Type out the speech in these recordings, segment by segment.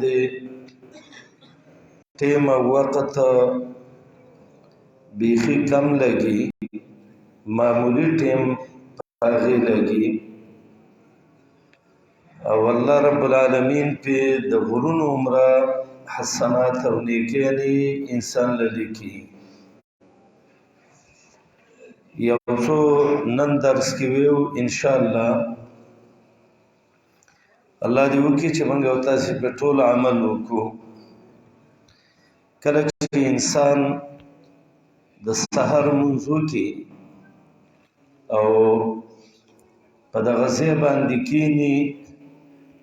دی ټیم او وخت بیخي کم لګي، معمولی ټیم هغې لګي او الله رب العالمین په د غرونو عمره حسنات او نیکیانې انسان له لیکي. یو څو نن درس کې ویو انشاءالله الله دې وکړي چې موږ او تاسې په ټول عمل وکړو. کله چې انسان د سحر لمونځ وکړي او په دغه ځای باندې کښېني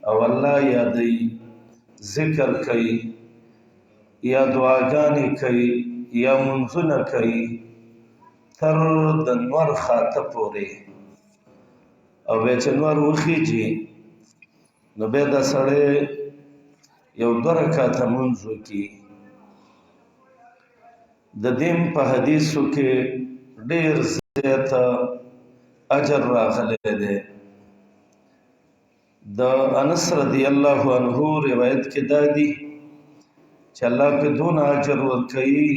او الله یادوي، ذکر کوي یا دعاګانې کوي یا لمونځونه کوي تر د نور خاته پورې، او بیا چې نور وخیږي نو بیا دا سړی یو 2 رکعته لمونځ وکړي. د دې په حدیثو کې ډېر زیاته اجر راغلی دی. د انس رضی الله عنه روایت کې دا دی چې الله په دون اجر ورکوي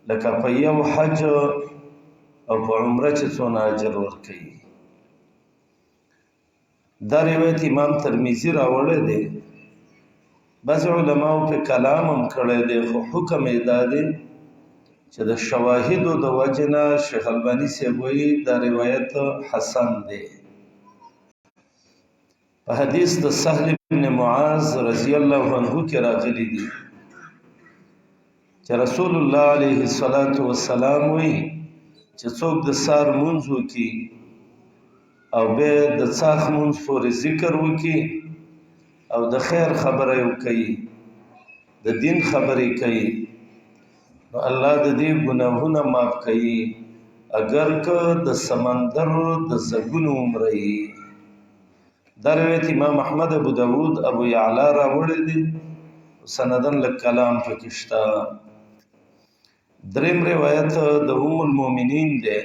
لکه په یو حج او په عمره چې څونه اجر ورکوي. دا روایت امام ترمذی راوړی دی. بعض علماو په کلام هم کړی دی، خو حکم یې دا دی چې د شواهدو د وجې نه شیخ الباني صاحب وایي دا روایت حسن دی. په حدیث د سهل بن معاذ رضی الله عنه کې راغلی دی چې رسول الله علیه الصلاة والسلام وایي چې څوک د سهار لمونځ وکړي او بیا د څاښت لمونځ پورې ذکر وکړي او د خیر خبره یې وکړي، د دین خبرې کوي، نو الله د دې ګناهونه معاف کوي اگر که د سمندر د زګونو عمره یي. دا روایت امام احمد، ابو داود، ابو یعلا راوړی دی، سندن لږ کلام پکې شته. دریم روایت د ام المؤمنین دی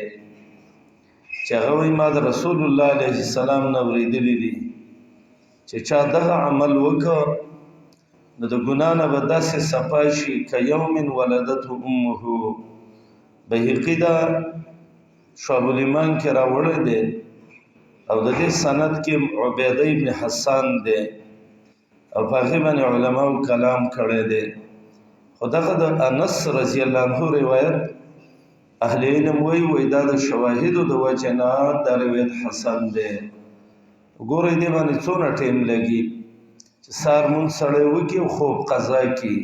چې هغه وایي ما د رسول الله علیه السلام نه اورېدلی دي چې چا دغه عمل وکړ نو د ګناه نه به داسې صفا شي که یوم ولدته امه. بهقي دا شعب الایمان کې راوړی دی او د دې سند کې عبیده ابن حسان دی او په هغې باندې علماو کلام کړی دی. خو دغه د انس رضی الله عنه روایت اهل علم وایي دا د شواهدو د وجې نه دا روایت حسن دی. وګورئ دې باندې څونه ټیم لګي چې سهار لمونځ سړی وکړي او خوب قضا کړي،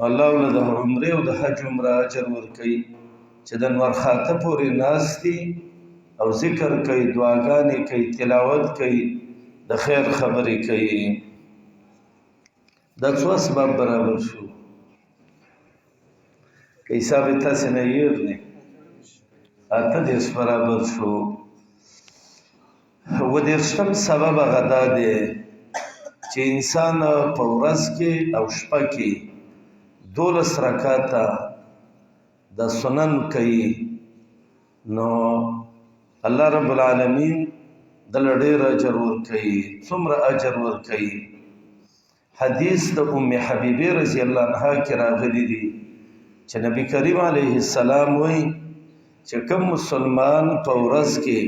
الله له د عمرې او د حج عمره اجر ورکوي چې د نور خاته پورې ناست دي او ذکر کوي، دعاګانې کوي، تلاوت کوي، د خیر خبرې کوي. دا څو اسباب برابر شو که حساب یې تاسې نه هېر دی، 8 برابر شو. 30 سبب هغه دا دی چې انسان په ورځ کې او شپه کې 12 رکعاته د سنن کوي نو الله رب العالمین دله ډېر اجر ورکوي. څومره اجر ورکوي؟ حدیث د ام حبیبه رضی الله عنها کې راغلی دی چې نبی کریم علیه السلام وایي چې کوم مسلمان په ورځ کې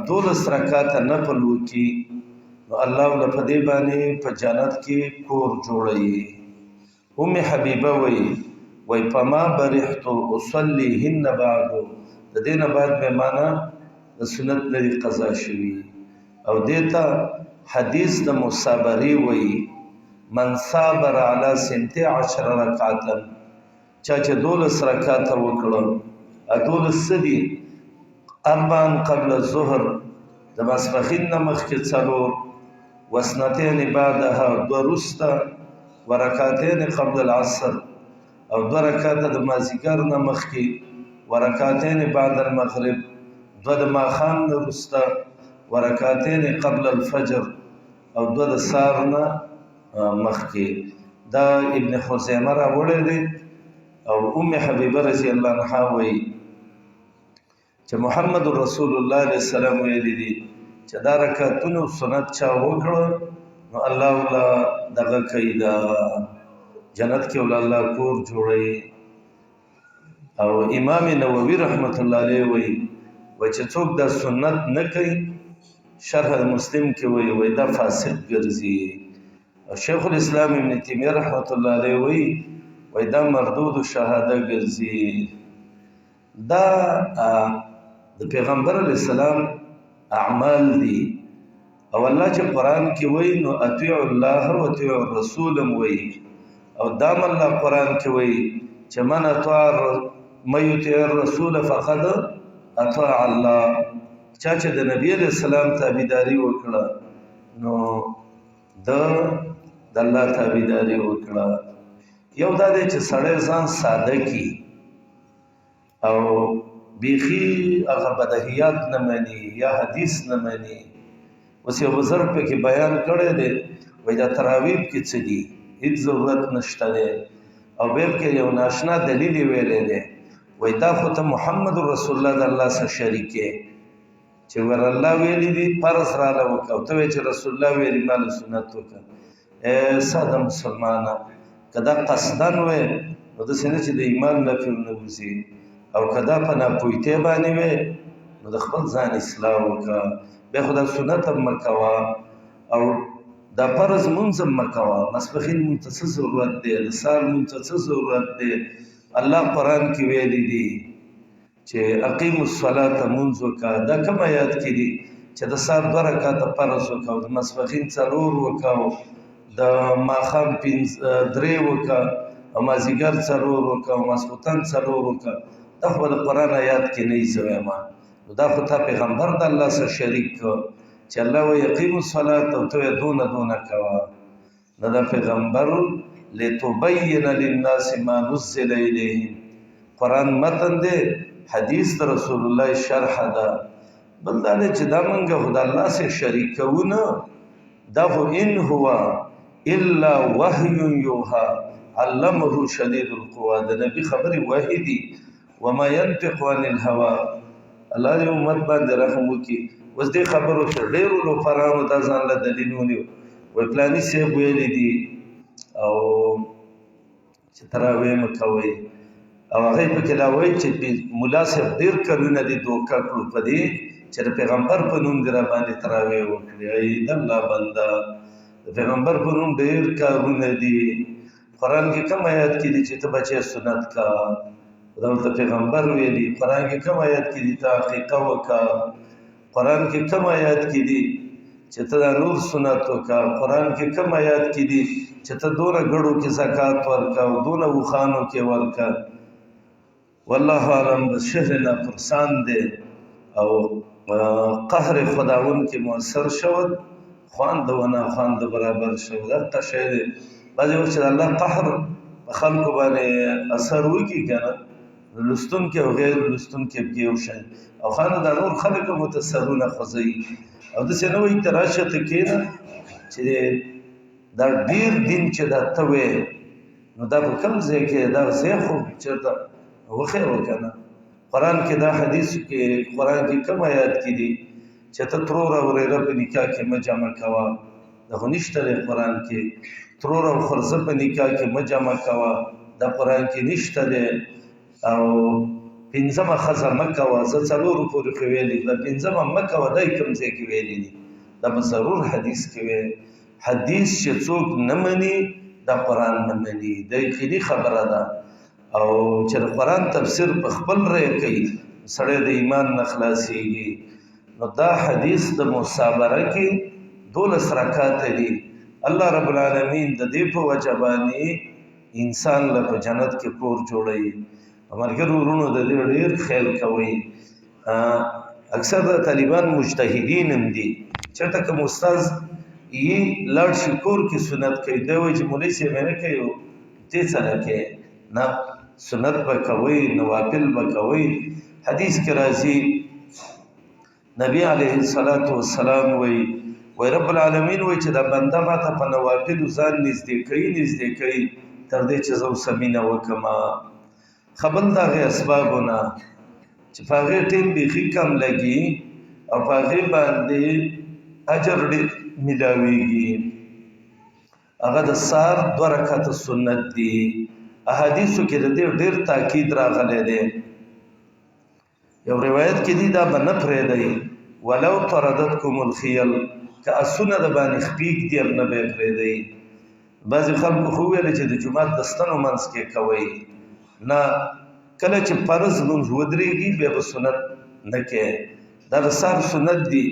12 رکعاته نفل وکړي نو الله له په دې باندې په جنت کې کور جوړوي. ام حبیبه وایي فما برحت اصلیهن بعد، د دې نه بعد به معنا د سنت لري قضا شوي. او دې ته حدیث د مصابري وایي من صابر علی 12 رکعاتا، چا چې 12 رکعاته وکړل 12 څه دي؟ 4 قبل الظهر، د ماسپښین نه مخکې 4 وسنتین بعدها 2 وروسته ورکعتین قبل العصر او 2 رکعاته د مازدیګر نه مخکې ورکعتین بعد المغرب 2 د ماښام نه وروسته ورکعتین قبل الفجر او 2 د سهار نه مخکې. دا ابن خزیمه راوړی دی او ام حبیبه رضی الله عنها وایي چې محمد رسول الله علیه السلام ویلي دي چې دا رکعتونه سنت چا وکړه نو الله ولا دغه کوي دا جنت کې ولا الله کور جوړي. او امام نووي رحمت الله علیه وی چې څوک دا سنت نه کوي شرح مسلم کې وی دا فاسق ګرځي. او شیخ الاسلام ابن تیمیه رحمت الله علیه وی دا مردود شهاده ګرځي. دا د پیغمبر علیه السلام اعمال دي. او الله چې قرآن کې وی نو اطیع الله و اطیع الرسول وی. او دام الله قرآن کې وی چې من اطاع یطیع الرسول فقد اطاع الله. چا چې د نبی علیہ السلام تابعداري وکړه نو د الله تابعداري وکړه. یو دا دی چې سړی ځان ساده کی او بیخي هغه بدهیات نه مني یا حدیث نه مني. اوس یو بزرګ پکې بیان کړی دی وایي دا تراویح کې څه دي هیڅ ضرورت نشته دی. او بیا کې یو ناشنا دلیل ویلی دی وایي دا خو ته محمد رسول الله د الله سره شریک یې چې ور الله ویلی دي فرض راله وکړه او ته وایې چې رسول الله ویلي ما له سنت وکړه. ساده مسلمانه که دا قصدن وی نو داسې نه چې د ایمان نفي ونه وځي. او که دا په ناپوهیتۍ باندې وی نو د خپل ځان اصلاح وکړه. بیا خو دا سنت هم مه کوه او دا فرض مونځ هم مه کوه. ماسپښین مونځ ته څه ضرورت دی؟ د سهار مونځ ته څه ضرورت دی؟ الله قرآن کې ویلی دي چې اقیم الصلاة مونځ وکړه. دا کوم آیات کې دي چې د سهار 2 رکعته فرض وکړه او د ماسپښین 4 وکړه د ماښام 3 وکړه او مازدیګر 4 وکړه او ماسخوتن 4 وکړه. دا خو د قرآن آیات کې نه یې زه ما نو دا خو تا پیغمبر د الله سره شریک کړ چې الله وایي اقیم الصلاة او ته یې دونه کوه. نو دا پیغمبر لتبین للناس ما نزل الیهم قرآن متن دی، حدیث د رسول الله شرح ده. بل دا دی چې دا موږ خو د الله سره شریک کوو نه. دا خو ان هو الا وحی یوحى علمه شدید القوى. د نبی خبرې وحی دي. وما ينطق عن الهوى. الله دې امت باندې رحم وکړي. اوس دې خبرو کې ډېرو لوفرانو دا ځان له دلیل ونیو وایي فلاني صاحب ویلي دي او چې تراویح مه کوئ. او هغه پکې لا وایي چې ملا صاحب ډېر کلونه دي دوکه کړو په دې چې د پیغمبر په نوم دې راباندې تراویح وکړي. ای د الله بنده د پیغمبر په نوم ډېر کارونه دي. قرآن کې کوم آیات کې دي چې ته بچې سنت کا؟ دا ته پیغمبر ویلي. قرآن کې کوم آیات کې دي ته عقیقه وکړه؟ قرآن کې کوم آیات کې دي چې ته دا نور سنت وکړه؟ قرآن کې کوم آیات کې دي چې ته دونه ګړو کې زکات ورکړه او دونه وخانو کې ورکړه؟ والله اعلم. بس شهر ناپرسان دی او قهر خداون کې مؤثر شود خواند و نه خواند برابر شود. دغه شی دی بعضې وخت چې د الله قهر په خلکو باندې اثر وکړي که نه لستونکي او غیر لستونکي پکې یو شی او خانه دا نور خلک متاثرونه خوځوي. او داسې نه وایي ته راشه ته کښېنه چې دا ډېر دین چې دا ته وې نو دا په کوم ځای کې دا ځای خو چېرته وښیه که نه. قرآن کې دا حدیث کې قرآن کې کوم آیات کې دي چې ته ترور او ورېره په نکاح کې مه جمع کوه؟ دا خو نشته دی قرآن کې. ترور او خرزه په نکاح کې مه جمع کوه، دا قرآن کې نشته دی. او پنځمه ښځه مه کوه. زه 4 پورې خو ویلي دا 5مه مه کوه. دا یې کوم ځای کې ویلي دي؟ دا به ضرور حدیث کې وی. حدیث چې څوک نه مني دا قرآن نه مني. دا یقیني خبره ده. او چې د قرآن تفسیر په خپل رای کوي سړی د ایمان نه خلاصېږي. نو دا حدیث د مصابره کې 12 رکعاته دي. الله رب العالمین د دې په وجه باندې انسان له په جنت کې کور جوړوي. ملګرو ورونو د دې ډېر خیال کوئ. اکثر د طالبان مجتهدین هم دي. چېرته کوم استاذ یې لاړ شي کور کې سنت کوي دی وایي چې مولوي صاحب یې نه کوي دې سره کوي. نه، سنت به کوئ، نوافل به کوئ. حدیث کې راځي نبی علیه الصلاة والسلام وایي رب العالمین وایي چې دا بنده ماته په نوافلو ځان نږدې کوي تر دې چې زه ورسره مینه وکړمه. خبل د هغې اسبابونه چې په هغې ټیم بیخي کم لګي او په هغې باندې اجر ډېر میلاویږي. هغه د سار 2 رکعات سنت دي. احادیثو کې د دې ډېر تاکید راغلی دی. یو روایت کې دی دا به نه پرېږدئ ولو طردتکم الخیل، که اسونه د باندې خپیږ دي نه به یې پرېږدئ. بعضې خلکو خو وویل چې د جومات د ستنو منځ کې کوئ، نه، کله چې فرض لمونځ ودرېږي بیا به سنت نه کوې. دا د سار سنت دي.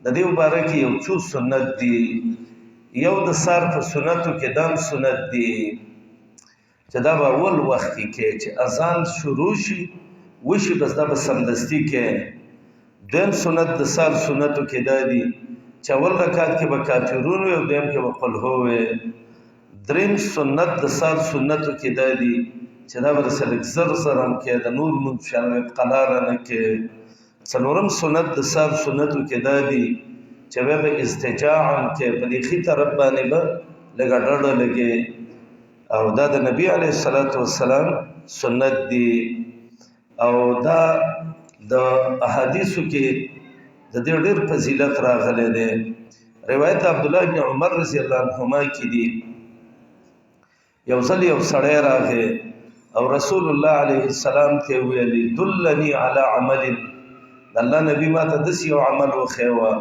د دې باره کې یو څو سنت دي. یو د سار په سنتو کې دام سنت دي چې دا به اول وخت کې کې چې اذان شروع شي وشي بس دا به سمدستي کې. دویم سنت د سار سنتو کې دا دي چې اول رکعت کې به کافرون وي او دویم کې به قل هو وي. دریم سنت د سار سنتو کې دا دي چې دا به رسه لږ زر زر هم کې د نور مونځ شان قلاره نه کې. څلورم سنت د سار سنتو کې دا دي چې بیا به استجاعا کې په دې ښي طرف باندې به لږه ډډه لګې، او دا د نبي علیه الصلاة والسلام سنت دي. او دا د احادیثو کې د دې ډېر فضیلت راغلی دی. روایت عبدالله بن عمر رضی الله عنهما کې دي یو ځل یو سړی راغی او رسول الله علیه السلام ته ویلي دلني علی عمل، الله نبی ما ته داسې یو عمل وښیوه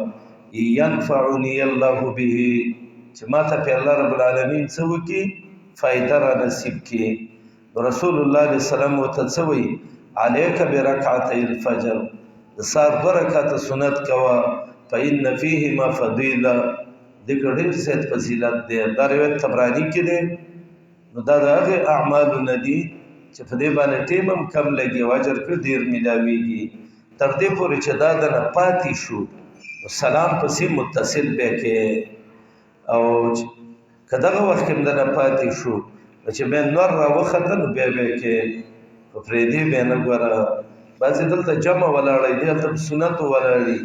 ینفعنی الله به چې ما ته پې الله رب العالمین څه وکړي فایده را نصیب کړي. رسول الله علیه السلام ورته څه وایي علیک برکعتی الفجر، د سهار 2 رکعته سنت کوه فإن فیهما فضیله، دې کې ډېر زیات فضیلت دی. دا روایت طبراني کې دی. نو دا د هغې اعمالو نه دي چې په دې باندې ټیم هم کم لګي او اجر پرې ډېر میلاویږي. تر دې پورې چې دا دنه پاتې شو سلام پسې متصل به کې، او که دغه وخت کې هم دنه پاتې شو چې بیا نور راوخته نو بیا به کې په پرېږدې بیا نه ګوره. بعضې دلته جمع ولاړی دی، هلته په سنتو ولاړي.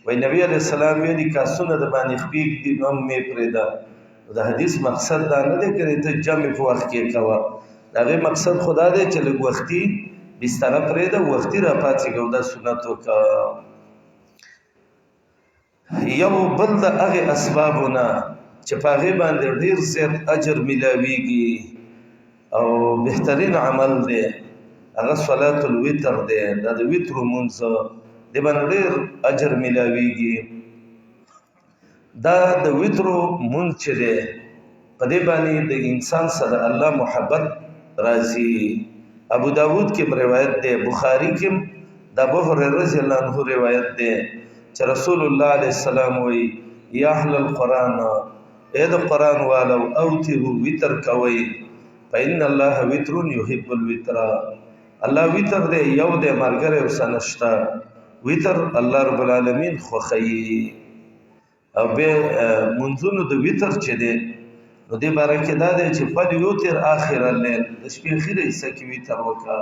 وایي نبي علیه السلام ویلي که آسونه د باندې خپېږ دي نو هم مې پرېږده. د حدیث مقصد دا نه دی که ته جمع په وخت کې کوه، د هغې مقصد خو دا دی چې لږ وختي بستره پرېږده، وختي راپاڅېږه او دا سنت وکړه. یو بل د هغې اسبابو نه چې په هغې باندې ډېر زیات اجر میلاویږي او بهترین عمل دی هغه صلات الوتر دی. دا د وترو لمونځ دې باندې ډېر اجر میلاویږي. دا د وترو لمونځ چې دی په دې باندې د انسان سره الله محبت راځي. ابو داود کې روایت دی، بخاری کې د ابو هريره رضی الله عنه روایت دی چې رسول الله علیه السلام وایي یا اهل القرآن، اے د قرآن والو اوتروا وتر کوئ فإن الله وتر يحب الوتر، الله وتر دی یو دی ملګری ورسره نشته. وتر الله رب العالمین خوښوي. او بیا منځونو د وتر چې دی نو دې باره کې دا دی چې فلیوتر آخر الليل، د شپې اخره حصه کې وتر وکړه.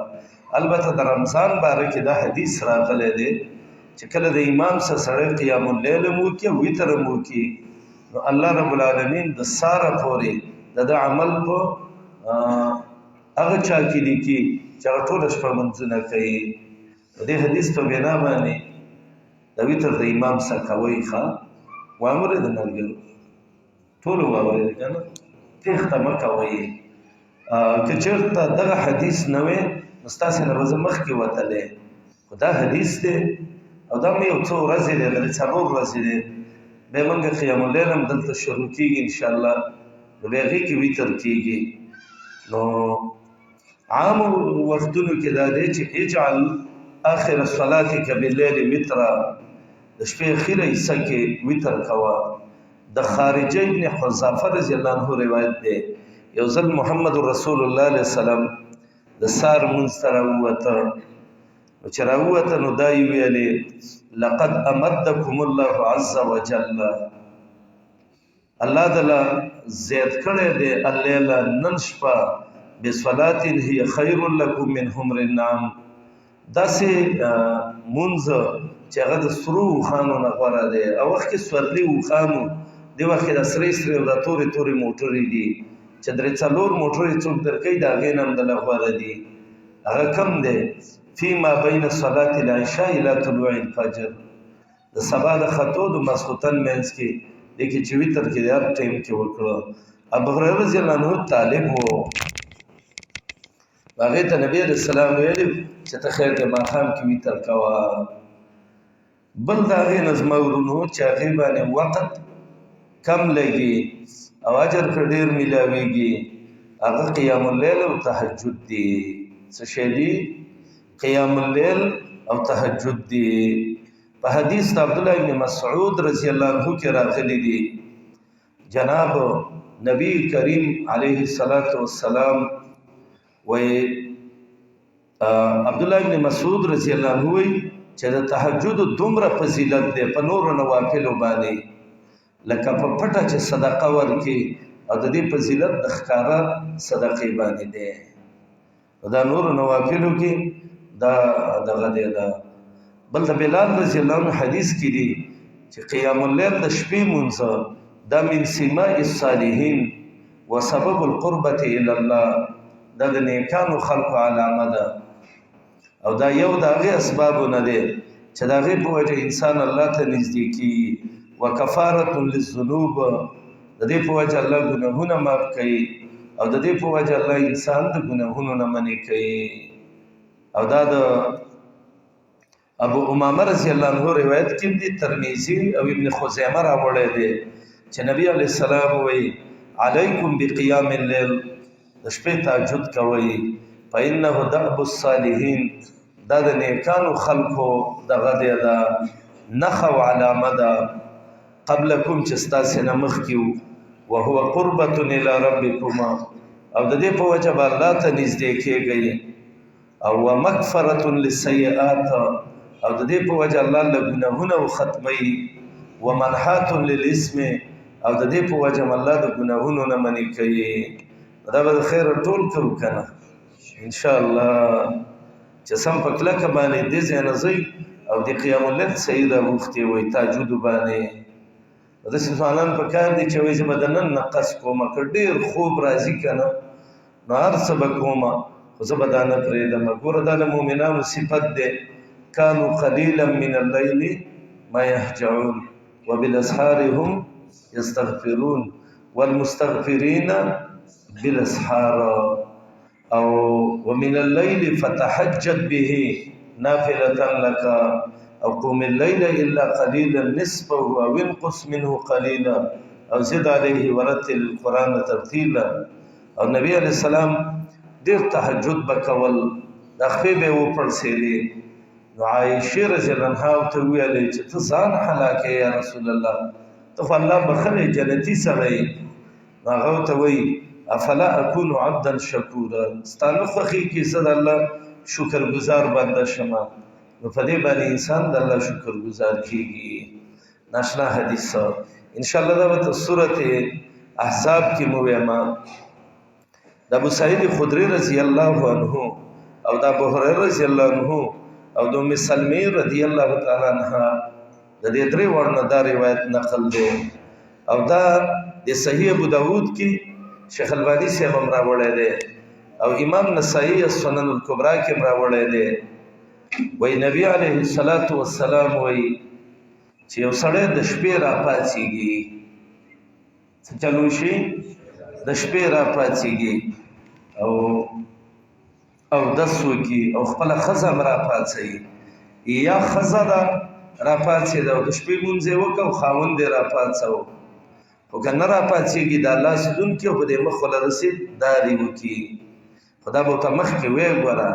البته د رمضان باره کې دا حدیث راغلی دی چې کله د امام سره سړی قیام اللیل هم وکړي او وتر هم وکړي نو الله رب العالمین د ساره پورې د ده عمل په هغه چا کې لیکي چې هغه ټوله شپه لمونځونه کوي. د دې حدیث په بنا باندې د وتر د امام سره کوئ ښه وامره د ملګرو ټولو واورېد که نه تېښته مه کوئ. که چېرته دغه حدیث نه وی نو ستاسې نه به زه مخکې وتلی، خو دا حدیث دی او دا مې یو څو ورځې دی، د 4 ورځې دی. بیا موږ قیام اللیل هم دلته شروع کېږي انشاءالله، نو بیا هغې کې وتر کېږي. نو عامو وختونو کې دا دی چې اجعل آخر صلاتک باللیل وترا، د شپې اخره حصه کې وتر کوه. د خارجه ابن حذافه رضی الله عنه روایت دی یو ځل محمد رسول الله علیه السلام د سهار لمونځ ته راووته، نو چې راووته نو دا یې ویلې لقد امدکم الله عز وجل، الله تعالی زیات کړی دی اللیله نن شپه بصلات هي خیر لکم من حمر النعم، داسې مونځ چې هغه د سرو اوښانو نه غوره دی. او وخت کې سورلي اوښانو دې وخت کې د سرې سرې او د تورې تورې موټرې دي چې 3-4 موټرې څوک درکوي د هغې نه هم دله غوره دي. هغه کم دی فيما بین صلاة العشاء الى طلوع الفجر، د سبا د ختو د ماسخوتن منځ کې دې کې چې وتر کې د هر ټایم کې وکړه. ابو هريره رضی الله عنه طالب وو، هغې ته نبي علیه السلام ویلي چې ته خیر د ماښام کې ویتر کوه. بل د هغې نه زما ورونو چې هغې باندې وخت کم لګي او اجر پرې ډېر میلاویږي، هغه قیام اللیل او تهجد دی. څه شی دی؟ قیام اللیل او تهجد دی. په حدیث د عبدالله بن مسعود رضی الله عنه کې راغلی دی، جناب نبی کریم علیه السلام وی عبدالله بن مسعود رضی الله عنه وی چې د تهجد دومره فضیلت دی په نورو نوافلو باندې، لکه په پټه چې صدقه ورکړي او د دې فضیلت د ښکاره صدقې باندې دی. دا نورو نوافلو کې دا دغه دی. دا بل د بلال رضی الله عنه حدیث کې دی چې قیام اللیل د شپې لمونځ دا من سماء الصالحین وسبب القربة الى الله، دا د نیکانو خلقو علامه ده او دا یو د هغې اسبابونه دی چې د هغې په وجه انسان الله ته نږدې کېږي. وکفارة للذنوب، د دې په وجه الله ګناهونه معاف کوي او د دې په وجه الله انسان د ګناهونو نه منع کوي. او دا د ابو امامه رضی الله عنه روایت کې دی، ترمذی او ابن خزیمه راوړی دی چې نبی علیه السلام وایي علیکم بقیام اللیل، د شپې تهجد کوئ، فانه دأب الصالحین، دا د نیکانو خلقو دغه دی، دا نښه او علامه ده قبلکم چې ستاسې نه مخکې وو، وهو قربة الی ربکم، او د دې په وجه به الله ته نږدې کېږئ، او ومغفرة للسیئات، او د دې په وجه الله له ګناهونه ختموي، ومنحات للاسم، او د دې په وجه الله د ګناهونو نه منع کوي. دا به د خیر ټول کوو که نه ان شاء الله، چې سم په کلکه باندې دې ځای نه ځئ او د قیام اللیل صحیح راوختې وئ تهجدو باندې. داسې ځوانان په کار دي چې وایي زه به د نن نه قصد کومه، که ډېر خوب راځي که نه نو هر څه به کومه خو زه به دا نه پرېږدم. ګوره دا د مؤمنانو صفت دی، کانوا قلیلا من اللیل ما یهجعون وبالاسحار هم یستغفرون والمستغفرین بالاسحار، او ومن الليل فتهجد به نافلة لك او قم الليل الا قليلا نصفه او انقص منه قليلا او زد عليه ورتل القرآن ترتيلا. او نبی علیہ السلام ډیر تهجد بکول، د خپې به وپړسېدې، نو عایشې رضی الله عنها ورته وویلې چې ته ځان هلاکې یا رسول الله، ته خو الله بخلی جنتي سړی. هغه ورته وایي افلا اكون عبدا شکورا، ستا نه خوښېږي زه د الله شکرګزار بنده شمه، نو په دې باندې انسان د الله شکرګزار کېږي. ناشنا حدیث ان شاء الله دا به سورت احزاب کې مو ویما، د ابو سعید خدری رضی الله عنه او د ابو هريره رضی الله عنه او د ام سلمې رضی الله تعالی عنها د دې درې ورنه دا روایت نقل دی، او دا د صحیح ابو داود کې شیخ البانی صاحب هم راوړی دی، او امام نسائی سنن الکبرى کې هم راوړی دی. وی نبی علیه السلام وی چې یو سړی د شپې راپاڅېږي، څه چلو شي د شپې راپاڅېږي او دس وکړي او خپله ښځه هم راپاڅوي، یا ښځه ده راپاڅېده او د شپې لمونځ یې وکړه او خاوند یې راپاڅوه، خو که نه راپاڅېږي د الله سیدونکي او په دې مخ وله رسېد دا دې وکړي. خو دا به ورته مخکې ویې ګوره،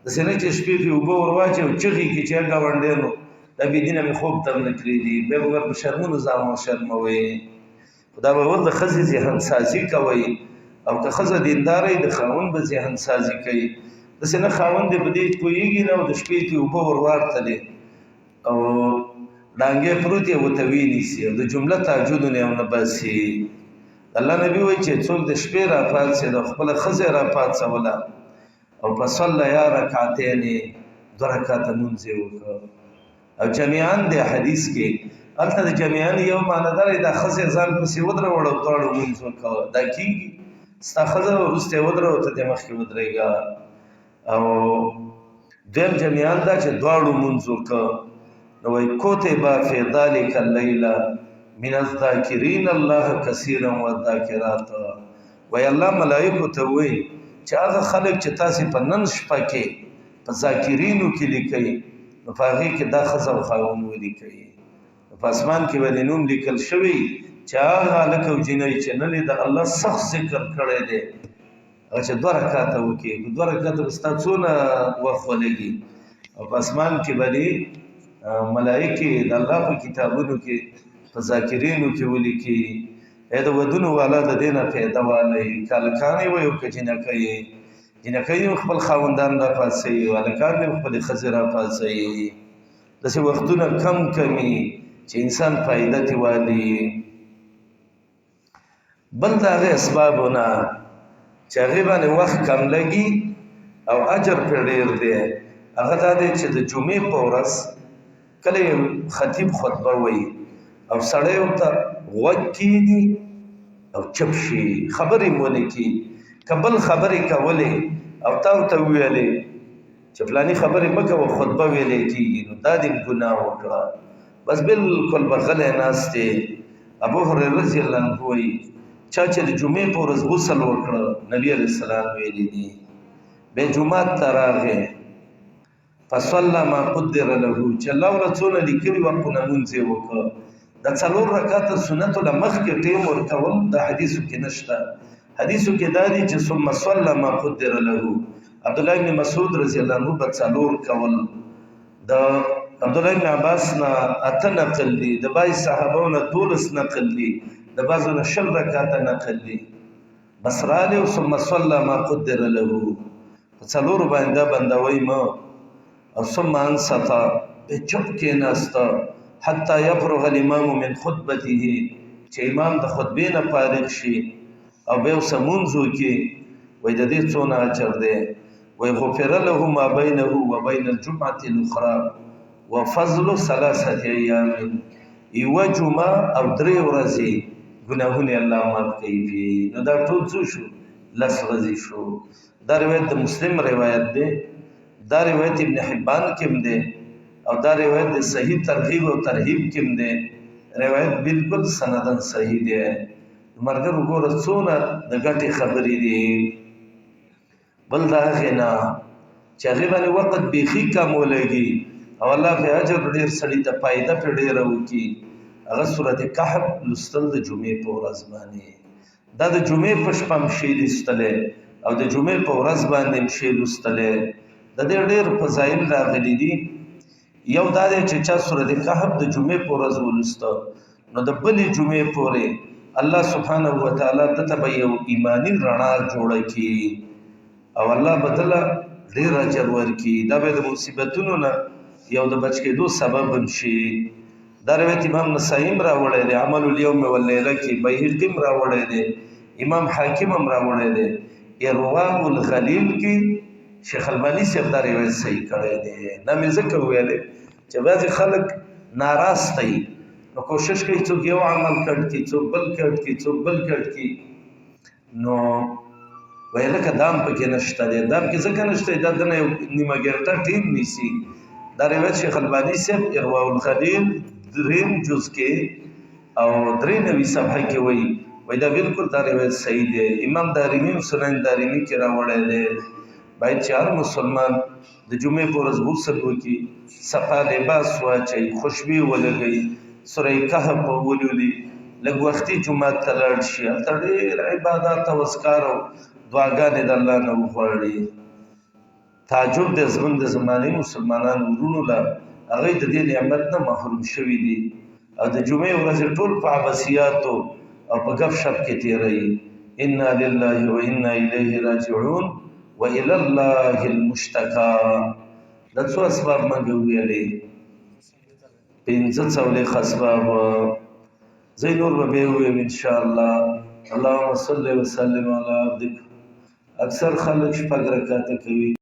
داسې نه چې شپې کې اوبه ور واچوي او چغې کړي چې ګاونډیانو دا بېدینه مې خوب ته هم نه پرېږدي، بیا به ور په شرمونو ځان وشرموئ. خو دا به ور د ښځې ذهنسازي کوئ، او که ښځه دینداره وي د خاوند به ذهنسازي کوي. داسې نه خاوند یې په دې پوهېږي نه او د شپې کې اوبه ور واړتلې او ډانګې پروت یې ورته وینیسي او د جمله تهجدونه یې ونه باسي. الله نبي وایي چې څوک د شپې راپاڅېد او خپله ښځه یې راپاڅوله او فصلی یا رکعتین، 2 رکعته لمونځ یې وکړه. او جمیعان دی حدیث کې، هلته د جمیعان یو معنی دا دی دا ښځه یې ځان پسې ودروړه او دواړو لمونځ وکړه. دا کېږي؟ ستا ښځه وروسته یې ودروه ته دې مخکې ودرېږه. او دویم جمیعان دا چې دواړو لمونځ وکړه، نو وایي کتب فی ذلک اللیل من الذاکرین الله کثیرا والذاکرات. وای الله ملائکه ته وای چې هغه خلک چې تاسو په نن شپه کې په ذاکرینو کې لیکي نو په هغه کې دا ښځه او خاوند ولیکي. په اسمان کې باندې نوم لیکل شوی چې هغه هلک او جنۍ چې نن د الله سخت ذکر کړی دی هغه چې 2 رکعاته وکړي 2 رکعاته به ستا څونه وخت ولګي. او په اسمان کې باندې ملائکې د الله په کتابونو کې په ذاکرینو کې ولیکي. د ودونو والا د دینه پیدا والی کالکانی وي او که جنکۍ خپل خاوندان را پاسوي هلکان خپل ښځې را پاسوي. داسې وختونه کمي چې انسان فایده ترې والي. بل د هغې اسبابونه چې هغې باندې وخت کم لګي او اجر پرې ډېر دی هغه دا دی چې د جمعې په ورځ کله خطیب خطبه وایي او سړی ورته غوږ کېږدي او چپ شي خبرې مو ونه کړي. که بل خبرې کولې او تا ورته وویلې چې فلاني خبرې مه کوه خطبه ویلی کېږي نو دا دې ګناه وکړه. بس بالکل به غلی ناست دی. ابو هریره رضی الله عنه وایي چا چې د جمعې په ورځ غسل وکړه نبي علیه السلام ویلي دي بیا جومات ته راغی فصلی ما قدر له چې الله ورله څونه لیکلي وختونه لمونځ یې وکړه. د 4 رکعاته سنتو له مخکې ټیم ورکول د حدیثو کې نشته. حدیثو کې دا دي چې ثم صلی ما قدر له عبدالله ابن مسعود رضی الله عنه به 4 کول. د عبدالله ابن عباس نه 8 نقل دي د بعض صحابو نه 12 نقل دي د بعضو نه 20 رکعاته نقل دي. بس راغلی ثم صلی ما قدر له په 4 باندې دا بندوي ما او ثم انصت به چپ کېناسته حتی یفرغ الامام من خطبته چې امام د خطبې نه فارغ شي او بیا ورسه لمونځ وکړي. وایي د دې څونه اجر دی. وایي غفر له ما بینه وبین الجمعة الاخرى وفضل 3 ایام. یوه جمعه او 3 ورځې ګناهونه الله معاف کوي. نو دا ټول څه شو 10 ورځې شو. دا روایت د مسلم روایت دی. دا روایت ابن حبان کې دی او دا روایت د صحیح ترغیب او ترهیب کې دی. روایت بالکل سندن صحیح دی. مرګر وګوره څونه د ګټې خبرې دي. بل دا هغې نه چې هغې باندې وخت بیخي کم ولګي او الله پرې اجر ډېر سړي ته فایده پرې ډېره وکړي. هغه سورت کهف لوستل د جمعې په ورځ باندې دا د جمعې په شپه هم شی لوستلی او د جمعې په ورځ باندې هم شی لوستلی. د دې ډېر فضایل راغلي دي. یو دا دی چې چا سورت کهف د جمعې په ورځ ولوسته نو د بلې جمعې پورې الله سبحانه وتعالی دته به یو ایمانی رڼا جوړه کړي او الله به دله ډېر اجر ورکړي. دا به د مصیبتونو نه یو د بچ کېدو سبب هم شي. دا روایت امام نسائی هم راوړی دی عمل الیوم واللیله کې بیهقي هم راوړی دی امام حاکم هم راوړی دی. ارواء الغلیل کې شیخ البانی صاحب دا روایت صحیح کړی دی. دا مې ځکه ویلی چې بعضې خلک ناراسته وي نو کوشش کوي څوک یو عمل کړ کړي څوک بل کړ کړي څوک بل کړ کړي نو وایي لکه دام پکې نشته دی. دام کې ځکه نشته دی دا دنه یو نیمه ګرټه ټیم نیسي. دا روایت شیخ البانی صاحب ارواء الغلیل 3 جز کې او 93 صفحه کې وایي دا بالکل دا روایت صحیح دی. امام دارمی سنن دارمی کې راوړی دی. باید چې هر مسلمان د جمعې په ورځ غسل وکړي صفا لباس واچوي خوشبویي ولګوي سوره کهف ولولي لږ وختي جومات ته لاړ شي هلته ډېر عبادات او اذکار او دعاګانې د الله نه وغواړي. تعجب دی زموږ د زمانې مسلمانانو ورونو له هغوی د دې نعمت نه محروم شوي دي او د جمعې ورځې ټول په عباسیاتو او په ګپ شپ کې تېروي. انا لله و انا الیه راجعون و الی الله المشتکا. دا څو اسباب موږ وویلې 15 څلوېښت اسباب زه نور به بیا ووایم انشاءالله. اللهم صل وسلم علی عبدک. اکثر خلک 6 رکعاته کوي.